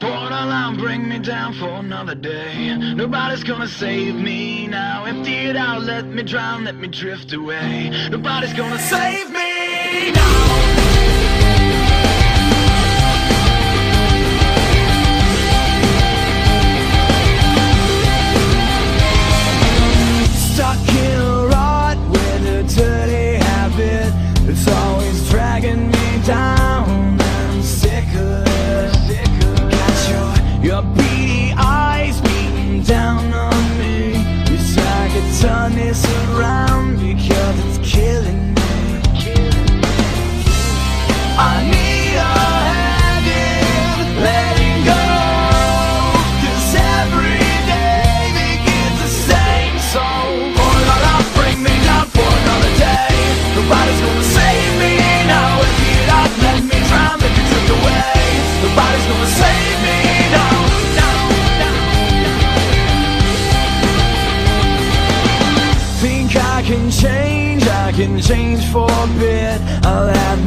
Borderline, bring me down for another day. Nobody's gonna save me now. Empty it out, let me drown, let me drift away. Nobody's gonna save me now. Stuck in a rut with a dirty habit. It's always dragging me down, and I'm sick of it. Your beady eyes beating down on me. Wish I could turn this around because it's killing me. I need a hand in letting go, 'cause every day begins the same. So pour it all out, bring me down for another day. Nobody's gonna save me now. Empty it out, let me drown, let me drift away. Nobody's gonna save me now. Think I can change for a bit. I'll have